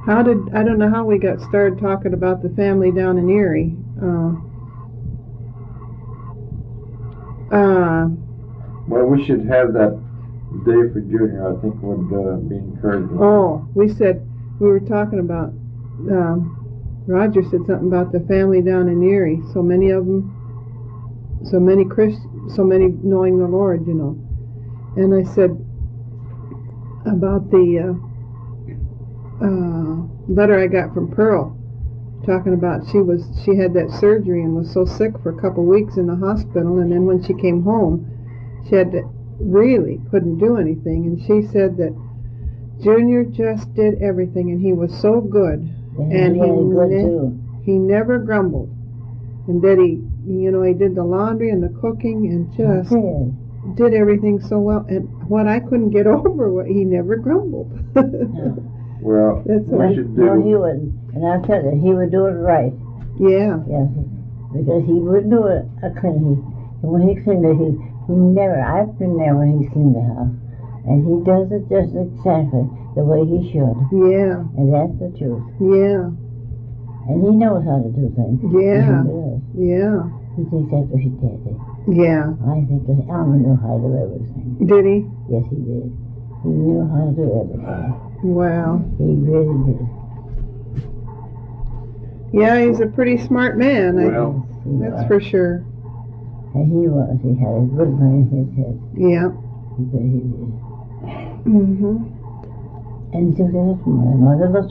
I don't know how we got started talking about the family down in Erie. Well, we should have that day for Junior. I think would be encouraging. Oh, we were talking about, Roger said something about the family down in Erie. So many of them, so many knowing the Lord, you know. And I said about the letter I got from Pearl, talking about she had that surgery and was so sick for a couple weeks in the hospital, and then when she came home, she really couldn't do anything, and she said that Junior just did everything, and he was so good, and he never grumbled, and that he did the laundry and the cooking and just did everything so well. And what I couldn't get over was he never grumbled. Well, that's we should do. No, he wouldn't. And I'll tell you, he would do it right. Yeah. Yes. Because he would do it clean. When he cleaned it, he never, I've been there when he's cleaned the house. And he does it just exactly the way he should. Yeah. And that's the truth. Yeah. And he knows how to do things. Yeah. He does. Yeah. He thinks after he did it. Yeah. I think that Alma knew how to do everything. Did he? Yes, he did. He knew how to do everything. Wow. He really did. Yeah, he's a pretty smart man. Well, that's for sure. And he was. He had a good brain in his head. Yeah. He did. Mhm. And so his mother was a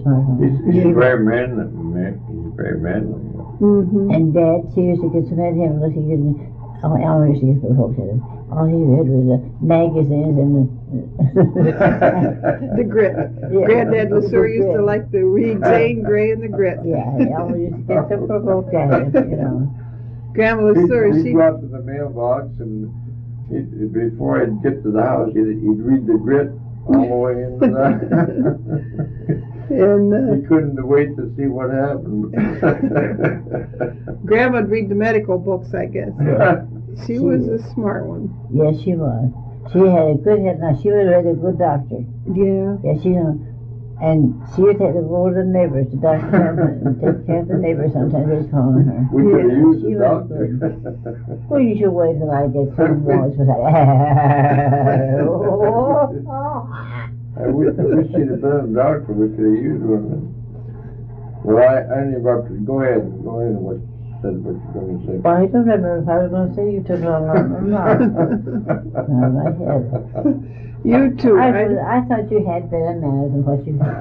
smart one. He's very manly. He's very manly. Mhm. And Dad, she used to get so mad at him because he didn't. Alma used to get so folks at him. All he read was the magazines and the the grit. Yeah. Granddad LeSueur used to like to read Jane Grey and the Grit. Yeah, Alma used to get so provoked at him, you know. Grandma LeSueur, He'd go out to the mailbox, and before he'd get to the house, he'd read the Grit all the way into that. and he couldn't wait to see what happened. Grandma'd read the medical books, I guess. She was a smart one. Yes, she was. She had a good head. Now, she was really a good doctor. Yeah. Yes, you know. And she would take the go to the neighbors, the doctor, and take care of the neighbors. Sometimes they'd call on her. We could have used She the was doctor. Well, you should wait till I get some voice with that. I wish she'd have been a doctor. We could have used one. Well, I interrupted. Go ahead. What you're going to say. Well, I don't remember if I was going to say you took it all on or not. No, my head. You too. I thought you had better manners than what you had.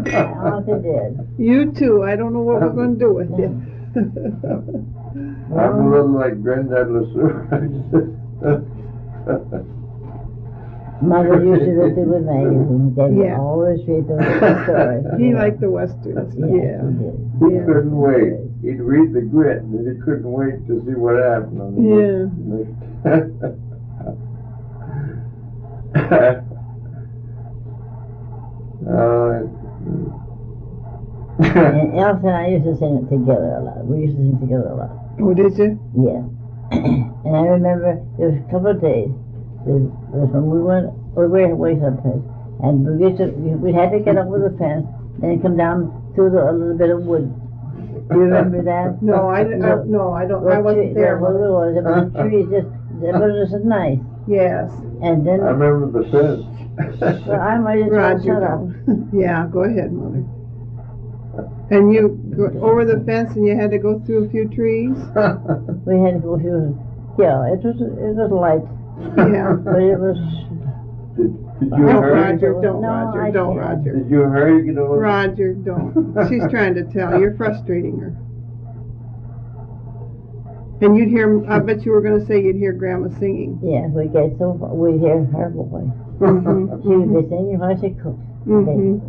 I honestly did. You too. I don't know what we're going to do with you. I'm a little like Granddad LeSueur. Mother used to read the good magazines. They would Yeah. always read the stories. He liked the westerns. Yeah. He couldn't wait. He'd read the Grit, and he couldn't wait to see what happened. Yeah. And Elsa and I used to sing it together a lot. We used to sing together a lot. Oh, did you? Yeah. And I remember there was a couple of days. There was when we were away someplace, and we had to get over the fence and come down through a little bit of wood. Do you remember that? No, I don't. I wasn't there. Well, it was. The trees just, it was just nice. Yes. And then. I remember the fence. Well, I might as well shut up. Yeah, go ahead, Mother. And you go over the fence, and you had to go through a few trees. We had to go through. Yeah, it was light. Yeah. But it was. Did you Don't, hurry? Roger, don't, No, Roger, I don't, can't. Roger. Did you hurry to get over? Roger, don't. She's trying to tell. You're frustrating her. And you'd hear, I bet you were going to say you'd hear Grandma singing. Yeah, we get so far, we'd hear her voice. Mm-hmm. She would be singing while she cooked. Mm-hmm.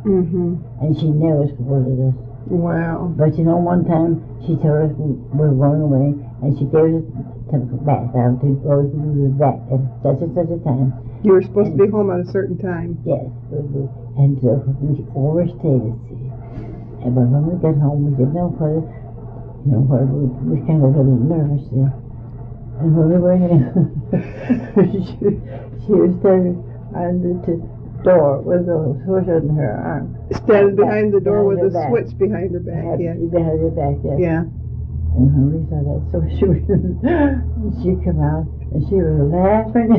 Mm-hmm. And she never scolded us. Wow. But you know, one time she told us we were going away, and she gave us to back down to go to the back at such and such a time. You were supposed to be home at a certain time. Yes, and so we overstayed it. See, and but when we got home, we didn't know whether, where we kind of a little nervous. Yeah. And when we were here, she was telling me to door with a switch in her arm. Standing behind the door with Behind a her back. switch behind her back, yeah. Behind her back, yes. Yeah. And Henry said that, so she came out and she was laughing.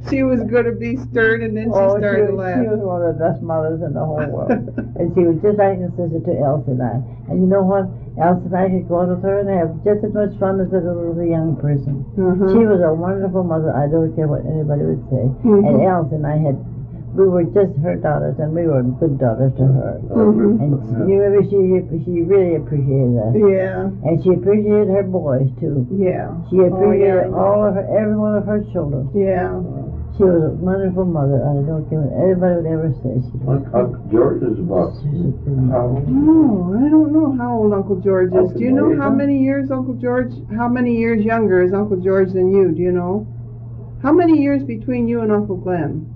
She was going to be stern, and then she started to laugh. She was one of the best mothers in the whole world. And she was just like a sister to Elsie and I. And you know what? Elsie and I could go out with her and have just as much fun as a little young person. Uh-huh. She was a wonderful mother. I don't care what anybody would say. Mhm. And Elsie and I we were just her daughters, and we were good daughters to her. Mhm. And you remember, she really appreciated us. Yeah. And she appreciated her boys too. Yeah. She appreciated Oh, every one of her children. yeah. She was a wonderful mother. I don't care what anybody would ever say. Uncle George is about how old? Oh, I don't know how old Uncle George is. Uncle Do you know how George? many years Uncle George, how many years younger is Uncle George than you? Do you know? How many years between you and Uncle Glenn?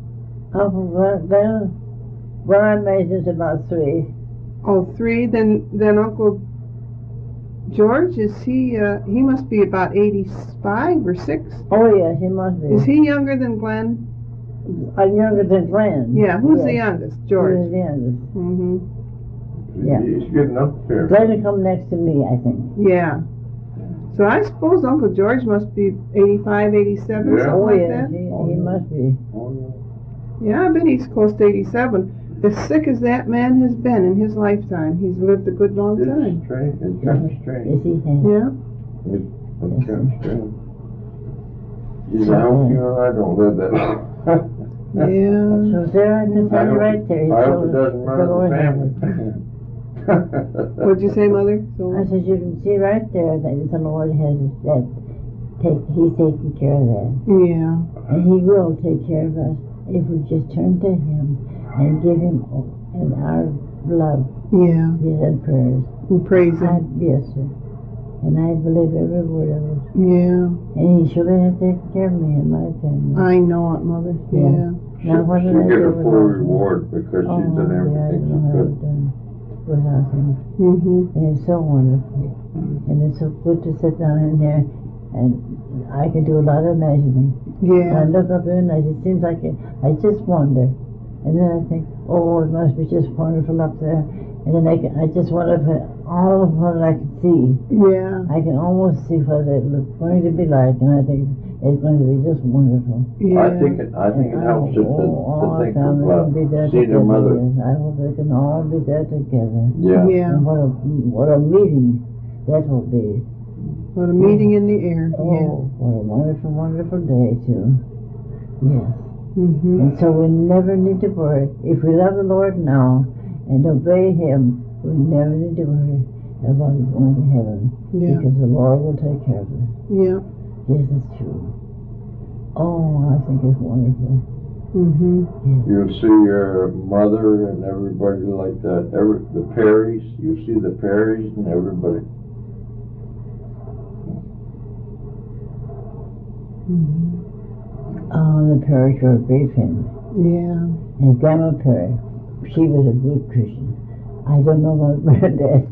Uncle Glenn, well, I made this about 3. Oh, 3. Then Uncle George, is he must be about 85 or 6. Oh, yes, he must be. Is he younger than Glenn? I'm younger than Glenn. Yeah, who's the Yes. youngest? He George. was the youngest. Mm-hmm. Yeah. He's getting up there. Glenn will come next to me, I think. Yeah. So I suppose Uncle George must be 85, 87, Yeah. something Oh, like yes, that. he must be. Yeah, I bet he's close to 87. As sick as that man has been in his lifetime, he's lived a good long time. It's strange. It's kind of Yes, strange. he has. Yeah. It's kind of strange. Geez, I hope you and I don't live that long. Yeah. So there I can tell you right there. I hope it doesn't run in Lord the has family. it. What'd you say, Mother? I So, said, you can see right there that the Lord has that. He's taking care of that. yeah. And He will take care of us if we just turn to Him and give Him and our love, Yeah. His and prayers. And praise him. Yes, sir. And I believe every word of it. Yeah. And He surely has taken care of me and my family. I know it, Mother. Yeah. Now, what did She'll I get do a full without Him? reward because Oh, she's done dear, I everything don't know she how could. I've done without Him. Mm-hmm. And it's so wonderful. And it's so good to sit down in there and I can do a lot of imagining. When I Yeah. look up there and it seems like I just wonder. And then I think, oh, it must be just wonderful up there. And then I just wonder if all of what I can see. Yeah. I can almost see what it's going to be like. And I think it's going to be just wonderful. Yeah. I think it helps her all to our think family of can be there seeing together. her mother. Yes. I hope they can all be there together. Yeah. Yeah. And what a meeting that will be. What a meeting in the air. Yeah. Oh, what a wonderful, wonderful day, too. Yes. Mm-hmm. And so we never need to worry. If we love the Lord now and obey Him, we never need to worry about going to heaven. Yeah. Because the Lord will take care of us. Yeah. Yes, it's true. Oh, I think it's wonderful. Mm-hmm. Yes. You'll see your mother and everybody like that. The Perrys. You'll see the Perrys and everybody. Mm-hmm. Oh, the Perrys were a great family. Yeah. And Grandma Perry, she was a good Christian. I don't know about Granddad.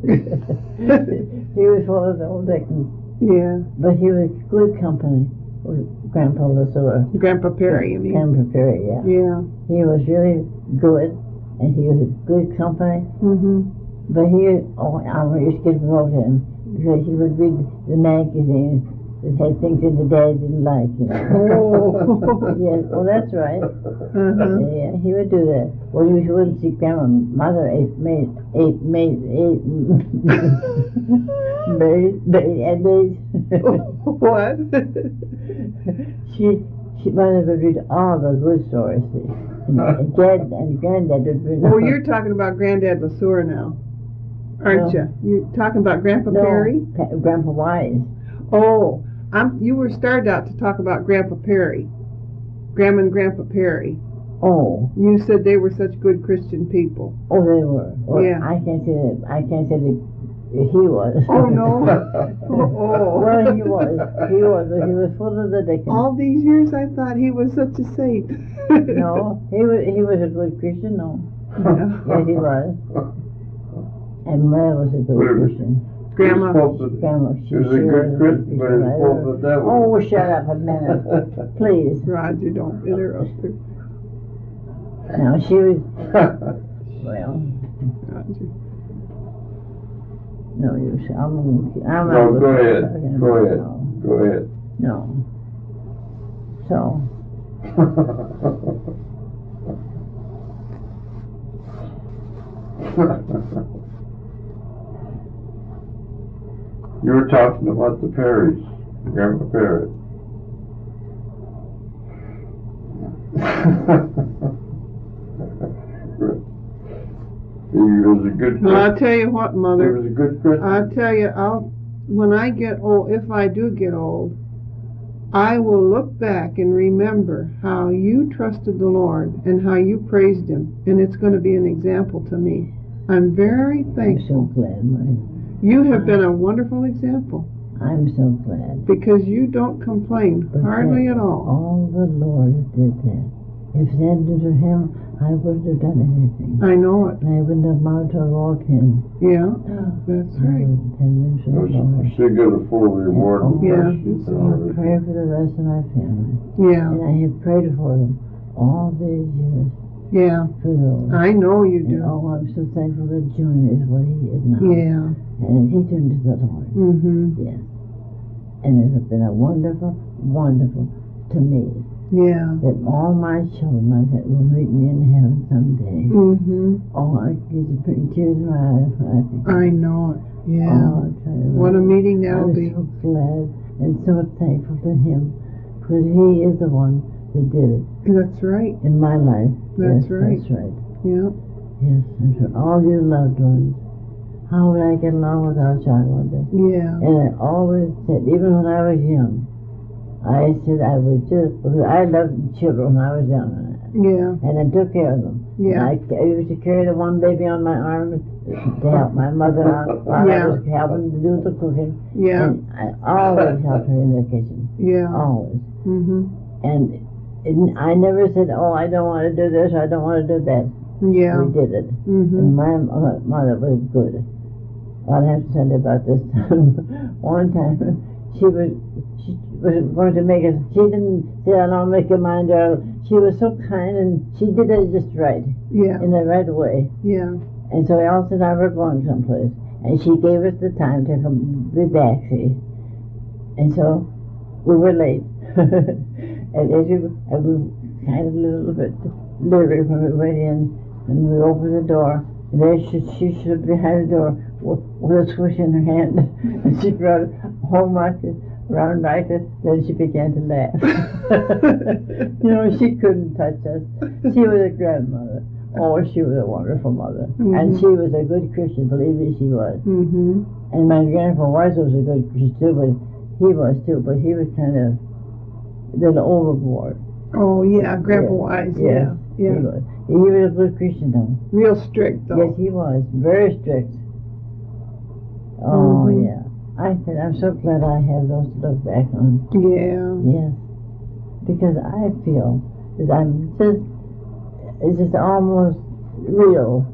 He was full of the old Dickens. Yeah. But he was good company with Grandpa Lasora. Grandpa Perry, you mean? Grandpa Perry, yeah. Yeah. He was really good, and he was good company. Mm-hmm. But I used to get involved in him because he would read the magazines that had things in the Dad didn't like, you know. Oh. Yes, well, that's right. Uh-huh. Yeah, he would do that. Well, you wouldn't see Mother made What? Mother would read all the good stories. And Dad and Granddad would read. Oh, you're talking about Granddad Lasura now, aren't No. you? You're talking about Grandpa No, Perry? Grandpa Wise. Oh, you were started out to talk about Grandpa Perry. Grandma and Grandpa Perry. Oh, You said they were such good Christian people. oh, they were. Well, Yeah. I can't say that. I can't say that he was. Oh, no. Oh. Well, he was. He was, but he was full of the Dickens. All these years I thought he was such a saint. No, he was a good Christian. No, yes, he was. And Mother was a good Christian. Grandma. Grandma, She was a good Christian, but it's full of the devil. Oh, shut up a minute, please. Roger, don't interrupt her. Now she was, well, no use. I'm No, not go ahead. talking Go about- ahead. no, Go ahead. No. So, You were talking about the Perrys, Grandma Parrot. He was a good Well, I'll Christian. tell you what, He Mother. was a good Christian. I'll tell you, when I get old, if I do get old, I will look back and remember how you trusted the Lord and how you praised Him, and it's going to be an example to me. I'm very I'm so thankful. glad, Marty. You have been a wonderful example I'm so glad. because you don't complain But hardly that at all. All the Lord did that. If it hadn't been for Him, I wouldn't have done anything. I know it. I wouldn't have mounted to walk in. Yeah, that's right. She got a full reward. Oh, Yeah. I pray for the rest of my family. Yeah, And I have prayed for them all these years. yeah. For those. I know you And do. oh, I'm so thankful that Junior is what he is now. Yeah. And he turned to the Lord. Mm-hmm. Yes. And it has been a wonderful, wonderful to me Yeah. that all my children like that will meet me in heaven someday. Mm-hmm. Oh, I get to bring tears in my eyes when I think. I know it. Yeah. Oh, I tell you What a meeting that'll I'm be. so glad and so thankful to Him because He is the one that did it That's right. in my life. That's Yes, right. That's right. Yeah. Yes, and for all your loved ones. How would I get along without you, I wonder? Yeah. And I always said, even when I was young, I said I would just, because I loved children when I was young, Yeah. and I took care of them. Yeah. And I used to carry the one baby on my arm to help my mother out while Yeah. I was helping to do the cooking. Yeah. And I always helped her in the kitchen, Yeah. always. Mm-hmm. And I never said, oh, I don't want to do this, I don't want to do that. Yeah. We did it. Mm-hmm. And my mother was good. I'll have to tell you about this time. One time, she was going to make us, she didn't say, I'll make your mind out. She was so kind and she did it just right, Yeah. in the right way. Yeah. And so Elsa and I were going someplace. And she gave us the time to come be back, see. And so we were late. and as we kind of a little bit leery when we went in, and we opened the door. And there she stood behind the door with a squish in her hand. And she brought it home like this, around like this. Then she began to laugh. You know, she couldn't touch us. She was a grandmother. Oh, she was a wonderful mother. And she was a good Christian, believe me, she was. Mm-hmm. And my grandpa was a good Christian too, but he was too, but he was kind of a little overboard. Oh, yeah. Grandpa Wise. Yeah. He Yeah. was. He was a good Christian though. Real strict, though. Yes, he was. Very strict. Oh, Mhm. yeah. I'm so glad I have those to look back on. Yeah. Yes. Because I feel that it's just almost real.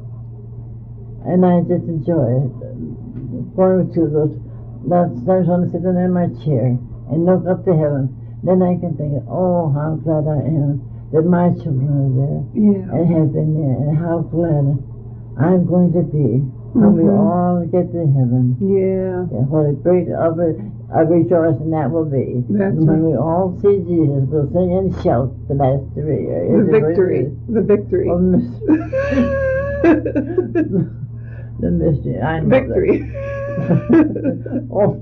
And I just enjoy it. Going to those, sometimes when I sit down in my chair and look up to heaven, then I can think, oh, how glad I am that my children are there Yeah. and have been there, and how glad I'm going to be when we all get to heaven. Yeah. And what a great of rejoicing that will be. That's And when right. we all see Jesus, we'll sing and shout the mastery. The victory. The victory. Oh, the mystery. I know Victory. that. Oh,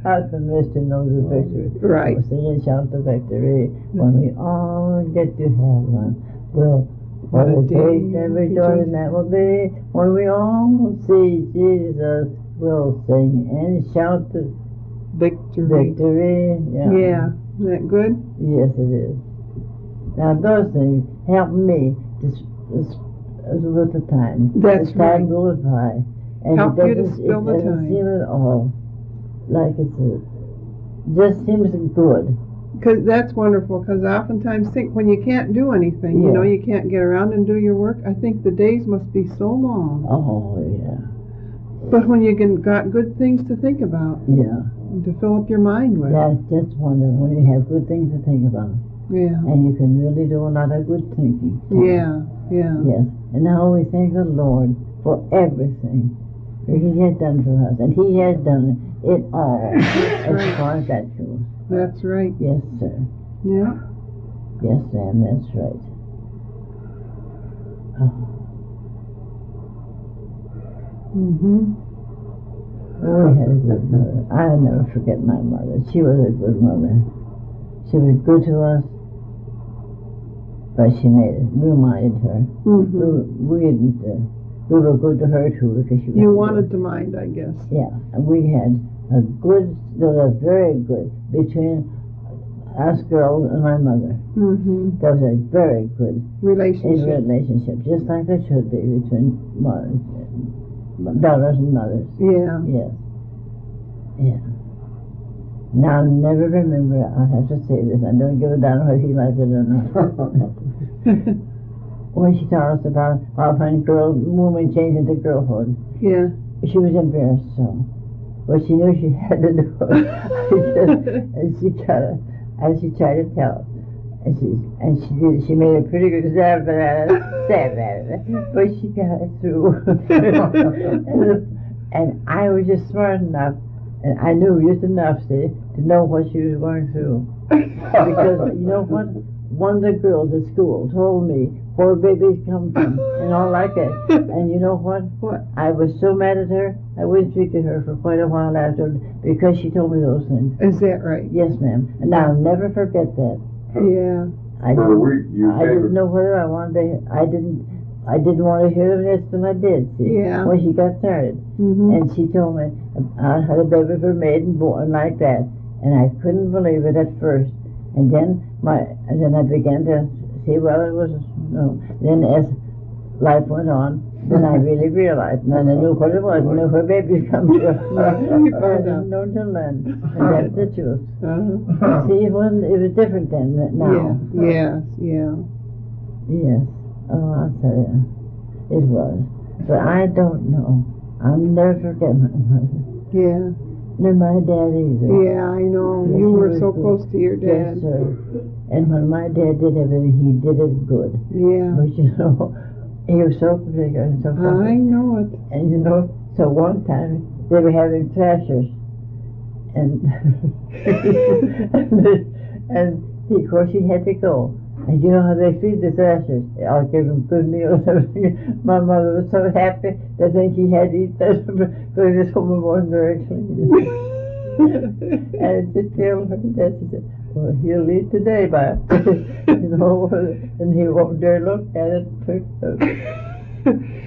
how the mystery knows the victory. Right. We'll sing and shout the victory when we all get to heaven. Well, what a day and rejoicing that will be when we all see Jesus. We'll sing and shout the Victory. victory. Yeah. Isn't that good? Yes, it is. Now those things help me with the time. That's As time right. goes by, and Help it you to doesn't, spill the it doesn't time. seem at all like just seems good. Because that's wonderful. Because I oftentimes think when you can't do anything, you know, you can't get around and do your work. I think the days must be so long. Oh yeah, But when you got good things to think about, yeah. and to fill up your mind with. That's just wonderful when you have good things to think about, Yeah. and you can really do a lot of good thinking. Yeah. Yeah. Yes. And now we thank the Lord for everything that He has done for us. And He has done it all as right. far as that goes. That's right. Yes, sir. Yeah. Yes, ma'am, that's right. Oh, Mm-hmm. we had a good mother. I'll never forget my mother. She was a good mother. She was good to us, but we minded her. Mm-hmm. We didn't, we were good to her too because she was You good. wanted to mind, I guess. Yeah, and we had there was a very good between us girls and my mother. Mm-hmm. There was a very good Relationship. just like it should be between daughters and mothers. Yeah. Yes. Yeah. Now, I'll never remember, I have to say this, I don't give a damn whether he likes it or not. When she taught us about how when women change into girlhood, Yeah. she was embarrassed so. But she knew she had to do it. and she tried to tell. And she made a pretty good stab at it, but she got it through. and I was just smart enough, and I knew just enough to know what she was going through. Because you know what? One of the girls at school told me where babies come from and all like that. And you know what? What? I was so mad at her, I wouldn't speak to her for quite a while after because she told me those things. Is that right? Yes, ma'am. And I'll never forget that. Yeah. I For a week, you I gave didn't know whether I wanted to. I didn't want to hear them. That's what I did. See, Yeah. when she got started, Mm-hmm. and she told me how the babies were made and born like that, and I couldn't believe it at first. And then I began to see. Well, it was no. Then as life went on, then I really realized, and then I knew what it was. I knew where babies come from. I didn't know till then, and that's the truth. Uh-huh. See, it was different then than now. Yeah. Yeah. Yes. Oh, I'll tell you. It was. But I don't know. I'll never forget my mother. Yeah. Nor my dad either. Yeah, I know. Yes, You he were was so good. close to your Yes, dad. sir. And when my dad did everything, he did it good. Yeah. But you know, he was so particular and so I perfect. know it. And you know, so one time they were having thrashers. And and of course he had to go. And you know how they feed the thrashers? I'll give them good meals. My mother was so happy to think he had to eat that because his home wasn't very clean. And to tell her that, she said, well, he'll eat today, but you know, and he won't dare look at it.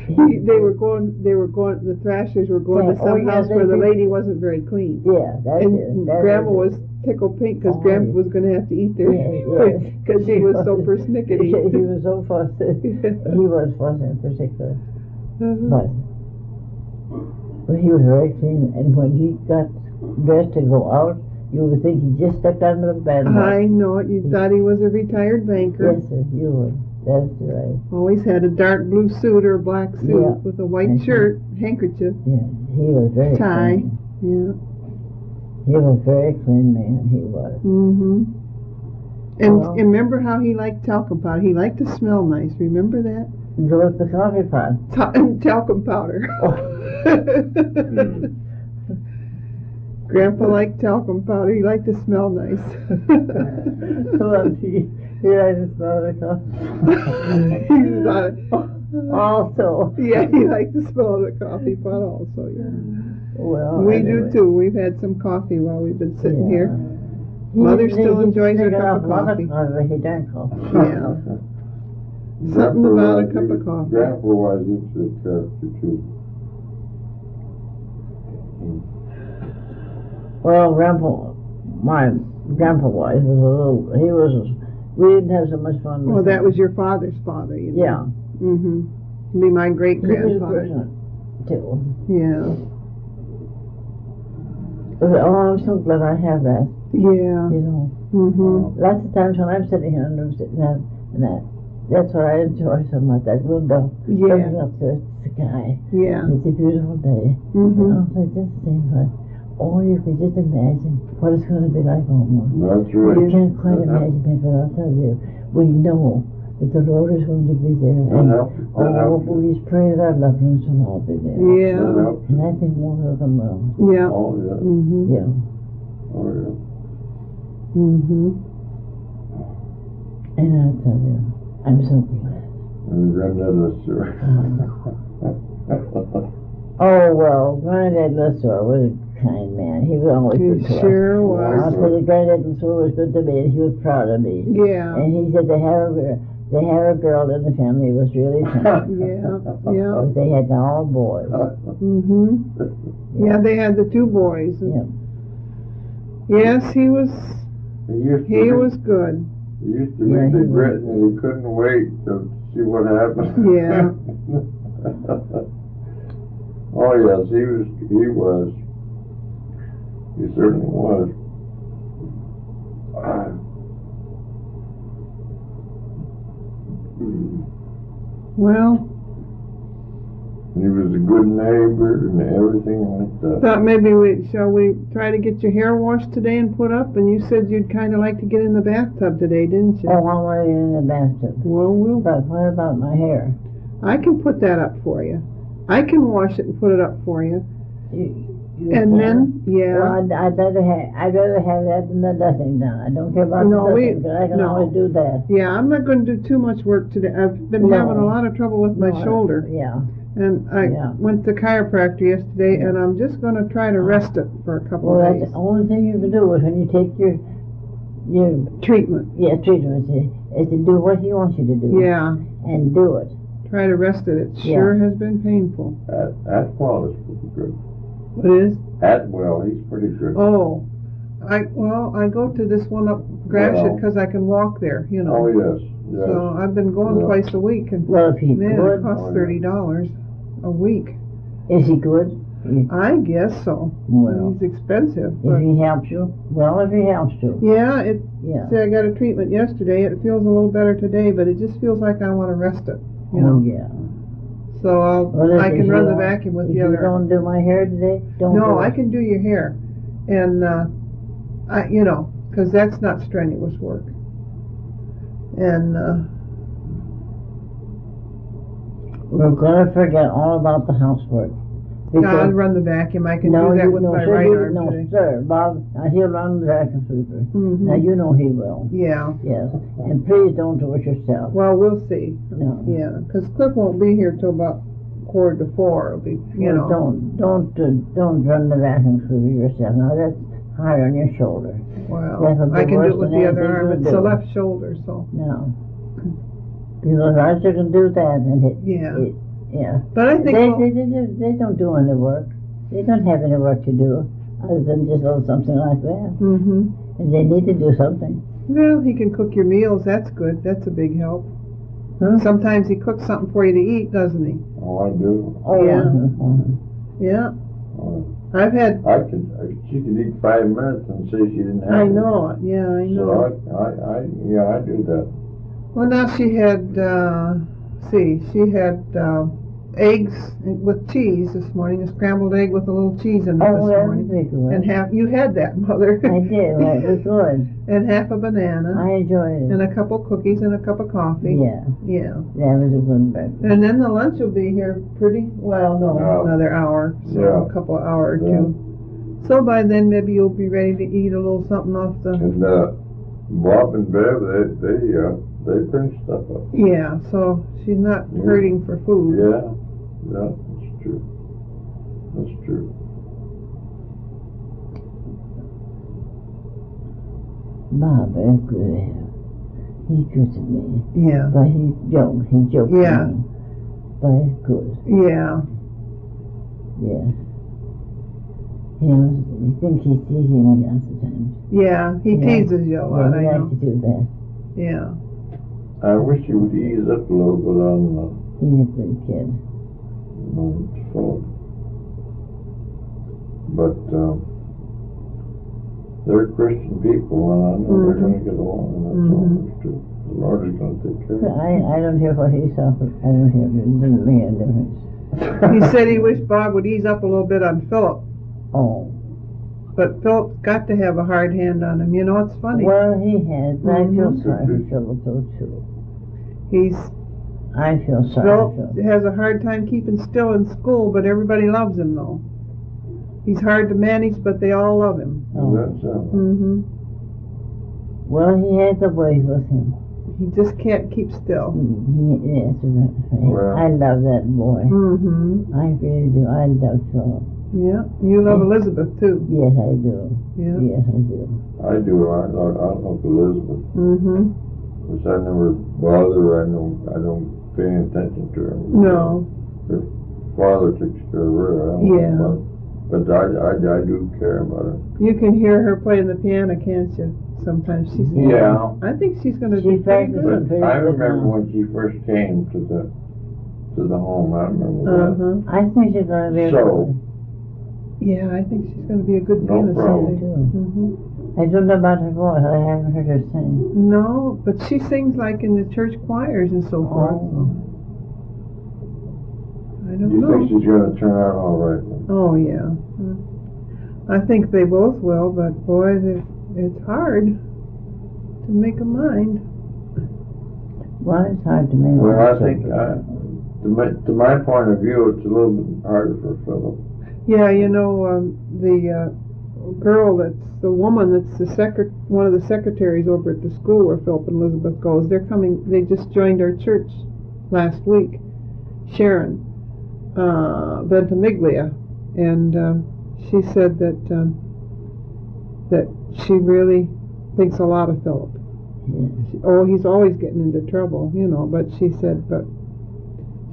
They were going, the thrashers were going to some house where the lady wasn't very clean. Yeah, that's And it. Grandma was tickled pink because Grandma was going to have to eat there because he was so persnickety. He was so fussy. He was fussy in particular. Uh-huh. But he was very clean, and when he got dressed to go out, you would think he just stepped out of the bed. I know it. You thought he was a retired banker. Yes, sir, you would. That's right. Always had a dark blue suit or a black suit with a white shirt, handkerchief, Yeah, he was very tie. clean. Yeah. He was a very clean man, he was. Mm-hmm. And Well, remember how he liked talcum powder? He liked to smell nice. Remember that? Go with the coffee pot. Talcum powder. Oh. Grandpa liked talcum powder. He liked to smell nice. Well, he liked to smell the coffee. Also. Yeah, he liked to smell the coffee pot also, yeah. Well, We anyway. do too. We've had some coffee while we've been sitting Yeah. here. Mother still enjoys her cup of coffee. He drank coffee. Yeah. Something about a cup of coffee. Grandpa was into the character too. Well, my grandpa was we didn't have so much fun with Well, that him. was your father's father, you know. Yeah. Mm-hmm. Be my great He was grandfather. good too. Yeah. Oh, I'm so glad I have that, Yeah. you know. Mm-hmm. Lots of times when I'm sitting here and I'm sitting there and that's what I enjoy so much, that window Yeah. looking up to the sky. Yeah. It's a beautiful day. Mm-hmm. Oh, it just seems like, you can just imagine what it's going to be like almost. That's We right. can't quite imagine it, but I'll tell you, we know But the Lord is going to be there. That And helps. That helps. we pray that our loved ones will all be there. Yeah. That helps. And I think most of them will. Yeah. Oh, yeah. Mhm. Yeah. Oh, yeah. Mhm. And I tell you, I'm so glad. And Granddad was sure. Oh, well, Granddad Lessor was a kind man. He was always He good to us. sure I'll was. tell you, Granddad Lessor was good to me, and he was proud of me. Yeah. And he said to have a girl in the family was really tough. Yeah. Yeah. Because they had all boys. Mhm. Yeah, they had the two boys. Yeah. Yes, he was. He He was good. used to Yeah, read he the was. Britain and he couldn't wait to see what happened. Yeah. Oh yes, he was. He certainly was. Well, He was a good neighbor and everything like that. thought maybe shall we try to get your hair washed today and put up? And you said you'd kind of like to get in the bathtub today, didn't you? Oh, I'm already in the bathtub. Well, But what about my hair? I can put that up for you. I can wash it and put it up for you. You And can? then, yeah. Well, I'd rather have that than the dusting done. I don't care about No, the we- dusting, because I can no. always do that. Yeah, I'm not going to do too much work today. I've been No. having a lot of trouble with my No, shoulder. Yeah. And I Yeah. went to chiropractor yesterday, Yeah. and I'm just going to try to rest it for a couple Well, of that's days. the only thing you can do is when you take your Treatment. treatment is to do what he wants you to do. Yeah, And do it. try to rest it. It Yeah. sure has been painful. Atwell is pretty good. What is? Atwell, he's pretty good. Oh, I go to this one up Gratiot Well. because I can walk there, you know. Oh yes, yes. So I've been going Yeah. twice a week, and Well, if he's man, it good, costs Oh, yeah. $30 a week. is he good? I guess so. Well, He's expensive, if but he helps you, if he helps you. yeah, Yeah. see, I got a treatment yesterday. It feels a little better today, but it just feels like I want to rest it, you Oh, know. yeah. So Well, I if can you run the don't- vacuum with if the you other. don't do my hair today, don't do No, it. I can do your hair, and because that's not strenuous work. And We're going to forget all about the housework. I'll run the vacuum. I can do that with my sir, right you- arm no, today. sir, Bob, he'll run the vacuum sweeper. Mhm. Now, you know he will. Yeah. Yes. And please don't do it yourself. Well, we'll see. No. Yeah, because Cliff won't be here till about 3:45. It'll be, you know. Don't run the vacuum sweeper yourself. Now, that's hard on your shoulder. Well, That would be I can do worse it with than the other anything arm. you'll It's the do. left shoulder, so No. Because I sure can do that. And yeah. yeah. But I think They don't do any work. They don't have any work to do other than just a little something like that. Mm-hmm. And they need to do something. Well, he can cook your meals. That's good. That's a big help. Huh? Sometimes he cooks something for you to eat, doesn't he? Oh, I do. Oh, Yeah. yeah. Yeah. Oh, I've had. she could eat 5 minutes and say she didn't have I it. know it. Yeah, I know. So I do that. Well, now she had. She had eggs with cheese this morning. A scrambled egg with a little cheese in it Oh, this that morning. would be good. And you had that, Mother. I did. That was good. And half a banana. I enjoyed it. And a couple cookies and a cup of coffee. Yeah, Yeah. that was a good breakfast. And then the lunch will be here Yeah. another hour, so Yeah. a couple of hour or Yeah. two. So by then maybe you'll be ready to eat a little something off the. And Bob and Bev, they bring stuff up. Yeah, so she's not Yeah. hurting for food. Yeah, that's true. That's true. Bob, very good to have. He's good to me. Yeah. But he jokes Yeah. to me. But he's good. Yeah. Yeah. You think he's teasing me lots of times. Yeah. He Yeah. teases you a lot, Yeah, I he know. likes to do that. Yeah. I wish you would ease up a little bit on He's a good kid. phone. But they're Christian people, and I know they're going to get along, and that's all there's to it. The Lord is going to take care of it. I don't hear what he suffered. I don't hear it. It doesn't make any difference. He said he wished Bob would ease up a little bit on Philip, Oh. but Philip's got to have a hard hand on him. You know, it's funny. Well, he has. But I feel Mhm. sorry for Philip, though, too. He's I feel sorry for Philip him. has a hard time keeping still in school, but everybody loves him though. He's hard to manage, but they all love him. Oh. That's Mm-hmm. Well, he has a way with him. He just can't keep still. Yes, right. Well. I love that boy. Mm-hmm. I really do. I love Philip. Yeah. You love Elizabeth too. Yes, I do. Yeah. Yes, I do. I do. I love Elizabeth. Mm-hmm. Because I never bother her. I don't pay any attention to her. No. Her father takes care of her. I don't Yeah. know about- But I do care about her. You can hear her playing the piano, can't you? Sometimes she's. Yeah. I think she's going to She be pretty practices. good. But I remember when she first came to the home. I remember that. Uh-huh. I think she's going to be a So- good Yeah, I think she's going to be a good No pianist. problem. too. Mm-hmm. I don't know about her voice. I haven't heard her sing. No, but she sings like in the church choirs and so forth. Oh. I don't You know. think she's going to turn out all right? Then? Oh, yeah. I think they both will, but boy, it's hard to make a mind. Well, it's hard to make. Well, I think to my point of view, it's a little bit harder for Philip. Yeah, you know, the girl the woman that's one of the secretaries over at the school where Philip and Elizabeth goes, they just joined our church last week, Sharon Ventimiglia, and she said that she really thinks a lot of Philip. Yes. He's always getting into trouble, you know, but she said, but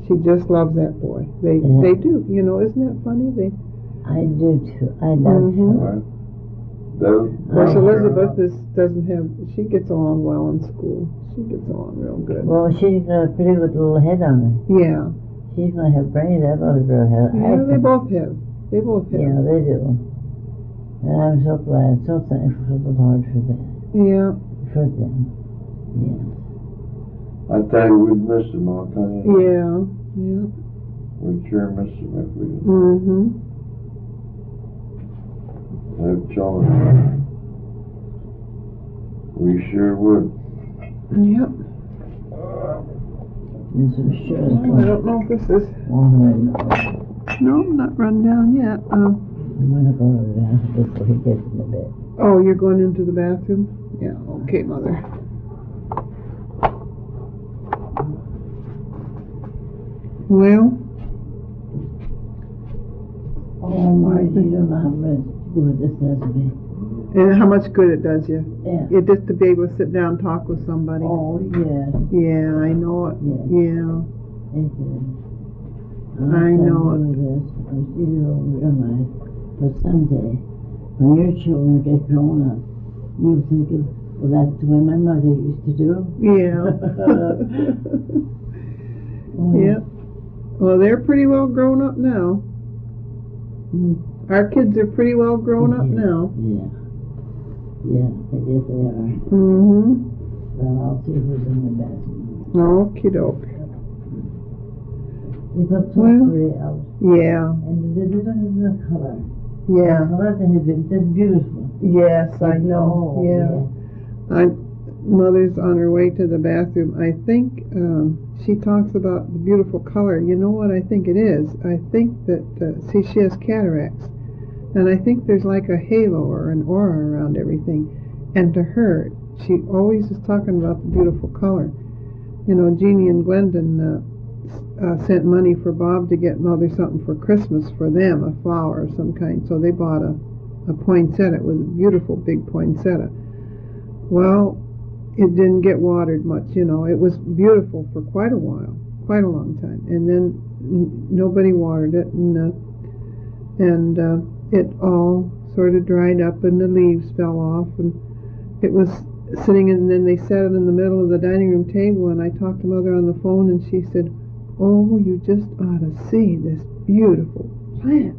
she just loves that boy. They do, you know, isn't that funny? I do too. I love Mhm. Philip. Of course, Elizabeth she gets along well in school. She gets along real good. Well, she's got a pretty good little head on her. Yeah. She's going to have brains, that little girl has. Yeah, they both have. They both have. Yeah, they do. And I'm so glad, so thankful to the Lord for that. Yeah. For them. Yeah. I tell you, we'd miss him, I'll tell you. Yeah. Yeah. We'd sure miss him if we didn't Mm-hmm. have children. We sure would. Yep. This is sure. I don't know if this is. No, not run down yet. I'm going to go to the bathroom before he gets in the bed. Oh, you're going into the bathroom? Yeah. Okay, Mother. Well. Oh, Margie, you don't know how much good this does me. And how much good it does you. Yeah. Just to be able to sit down and talk with somebody. Oh, yeah. Yeah, I know it. Yeah. It is. I know it. You don't realize, but someday, when your children get grown up, you'll think of, well, that's the way my mother used to do. Yeah. Yeah. Well, they're pretty well grown up now. Our kids are pretty well grown up now. Yeah. Yeah, I guess they are. Mm-hmm. Well, I'll see who's in the bathroom. Okie doke. It looks so Well, pretty out. Yeah. And the color. Yeah. The color they have been just beautiful. Yes, I know. Oh, Yeah. Mother's on her way to the bathroom. I think she talks about the beautiful color. You know what I think it is? I think that, she has cataracts. And I think there's like a halo or an aura around everything. And to her, she always is talking about the beautiful color. You know, Jeannie and Glendon sent money for Bob to get Mother something for Christmas for them, a flower of some kind. So they bought a poinsettia. It was a beautiful big poinsettia. Well, it didn't get watered much, you know. It was beautiful for quite a while, quite a long time. And then nobody watered it, and it all sort of dried up and the leaves fell off, and it was sitting, and then they set it in the middle of the dining room table, and I talked to Mother on the phone, and she said, oh, you just ought to see this beautiful plant.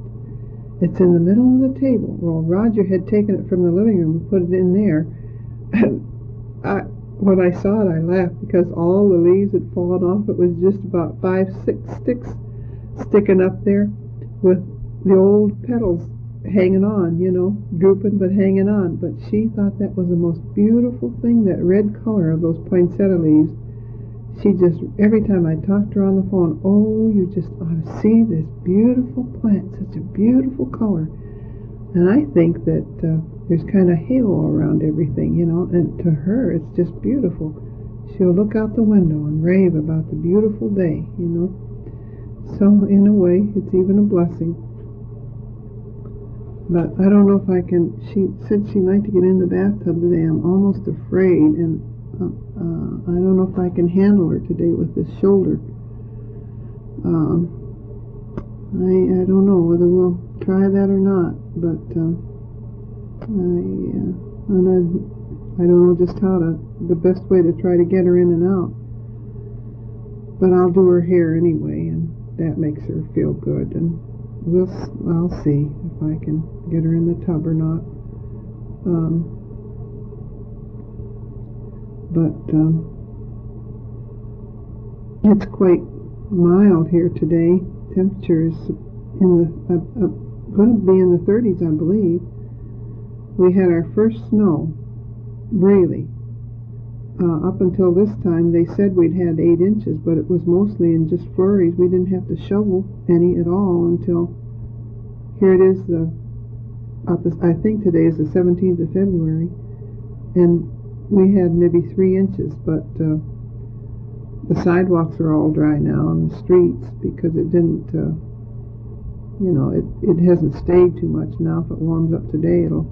It's in the middle of the table. Well, Roger had taken it from the living room and put it in there. When I saw it, I laughed because all the leaves had fallen off. It was just about 5-6 sticks sticking up there with the old petals hanging on, you know, drooping but hanging on. But she thought that was the most beautiful thing, that red color of those poinsettia leaves. she just, every time I talked to her on the phone, oh, you just ought to see this beautiful plant, such a beautiful color. And I think that there's kind of halo around everything, you know, and to her it's just beautiful. She'll look out the window and rave about the beautiful day, you know. So in a way, it's even a blessing. But I don't know if I can, she said she'd like to get in the bathtub today. I'm almost afraid, and I don't know if I can handle her today with this shoulder. I don't know whether we'll try that or not, but I don't know just the best way to try to get her in and out. But I'll do her hair anyway, and that makes her feel good, and I'll see if I can get her in the tub or not. It's quite mild here today. Temperature is going to be in the 30s, I believe. We had our first snow, really. Up until this time, they said we'd had 8 inches, but it was mostly in just flurries. We didn't have to shovel any at all until here it is. I think today is the 17th of February, and we had maybe 3 inches, but the sidewalks are all dry now on the streets because it didn't, it hasn't stayed too much now. If it warms up today, it'll